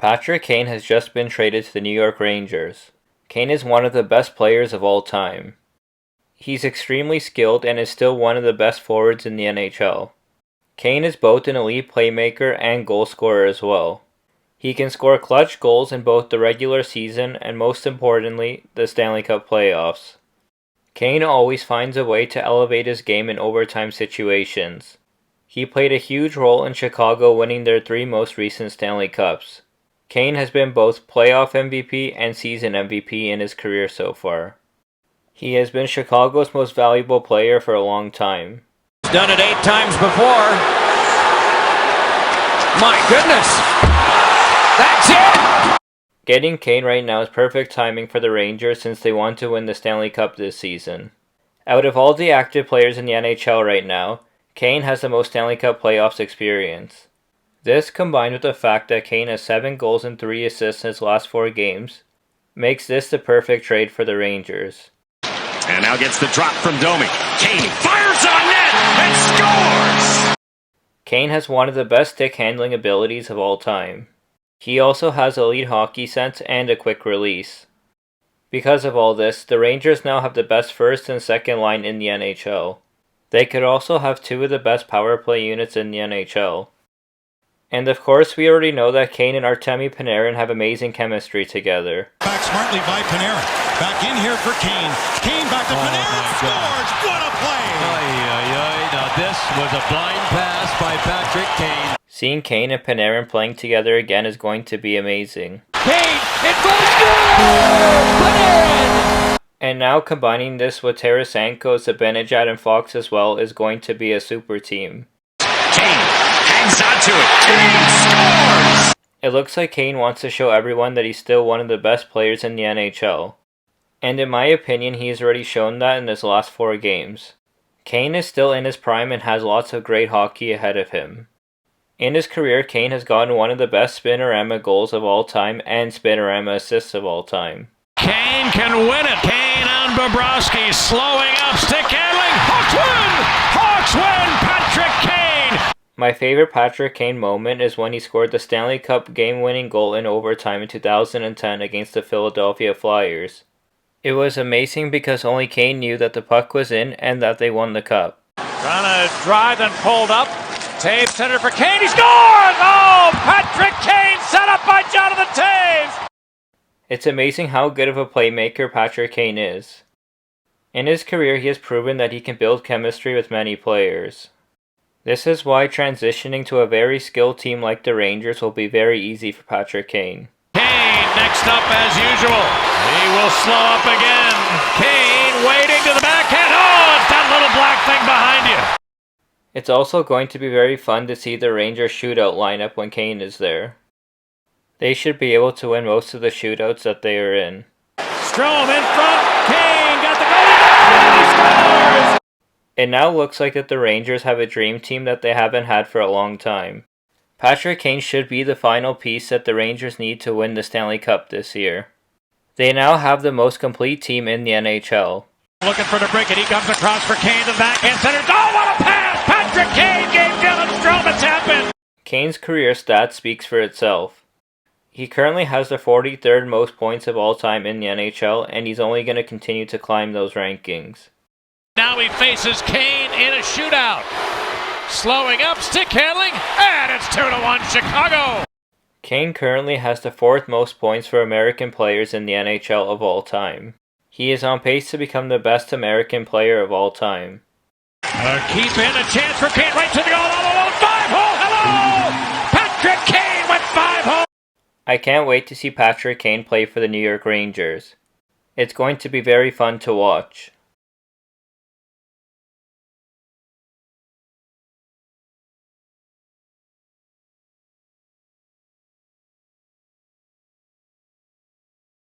Patrick Kane has just been traded to the New York Rangers. Kane is one of the best players of all time. He's extremely skilled and is still one of the best forwards in the NHL. Kane is both an elite playmaker and goal scorer as well. He can score clutch goals in both the regular season and, most importantly, the Stanley Cup playoffs. Kane always finds a way to elevate his game in overtime situations. He played a huge role in Chicago winning their 3 most recent Stanley Cups. Kane has been both playoff MVP and season MVP in his career so far. He has been Chicago's most valuable player for a long time. He's done it 8 times before. My goodness! That's it! Getting Kane right now is perfect timing for the Rangers since they want to win the Stanley Cup this season. Out of all the active players in the NHL right now, Kane has the most Stanley Cup playoffs experience. This, combined with the fact that Kane has 7 goals and 3 assists in his last 4 games, makes this the perfect trade for the Rangers. And now gets the drop from Domi. Kane fires on net and scores! Kane has one of the best stick handling abilities of all time. He also has elite hockey sense and a quick release. Because of all this, the Rangers now have the best first and second line in the NHL. They could also have 2 of the best power play units in the NHL. And of course, we already know that Kane and Artemi Panarin have amazing chemistry together. Back smartly by Panarin. Back in here for Kane. Kane back to Panarin. Scores! What a play! Now this was a blind pass by Patrick Kane. Seeing Kane and Panarin playing together again is going to be amazing. Kane! It goes good! Panarin! And now combining this with Tarasenko, Zibanejad, and Fox as well is going to be a super team. Kane hangs onto it. Kane scores! It looks like Kane wants to show everyone that he's still one of the best players in the NHL. And in my opinion, he has already shown that in his last 4 games. Kane is still in his prime and has lots of great hockey ahead of him. In his career, Kane has gotten one of the best Spinorama goals of all time and Spinorama assists of all time. Kane can win it. Kane on Bobrovsky, slowing up, stick handling. Hawks win! Hawks win! Patrick Kane! My favorite Patrick Kane moment is when he scored the Stanley Cup game-winning goal in overtime in 2010 against the Philadelphia Flyers. It was amazing because only Kane knew that the puck was in and that they won the cup. Trying to drive and pulled up. Taves center for Kane. He scores! Oh, Patrick Kane set up by Jonathan Taves! It's amazing how good of a playmaker Patrick Kane is. In his career, he has proven that he can build chemistry with many players. This is why transitioning to a very skilled team like the Rangers will be very easy for Patrick Kane. Kane next up as usual. He will slow up again. Kane waiting to the backhand. Oh, it's that little black thing behind you. It's also going to be very fun to see the Rangers shootout lineup when Kane is there. They should be able to win most of the shootouts that they are in. Strome in front. Kane got the goal. And he scores! It now looks like that the Rangers have a dream team that they haven't had for a long time. Patrick Kane should be the final piece that the Rangers need to win the Stanley Cup this year. They now have the most complete team in the NHL. Looking for the break, and he comes across for Kane, the backhand center. Oh, what a pass! Patrick Kane gave Dylan Strome. It's happened! Kane's career stats speaks for itself. He currently has the 43rd most points of all time in the NHL, and he's only going to continue to climb those rankings. Now he faces Kane in a shootout. Slowing up, stick handling, and it's 2-1 Chicago! Kane currently has the 4th most points for American players in the NHL of all time. He is on pace to become the best American player of all time. Keep in, a chance for Kane, right to the goal, all alone, 5-hole, hello! Patrick Kane with 5-hole! I can't wait to see Patrick Kane play for the New York Rangers. It's going to be very fun to watch.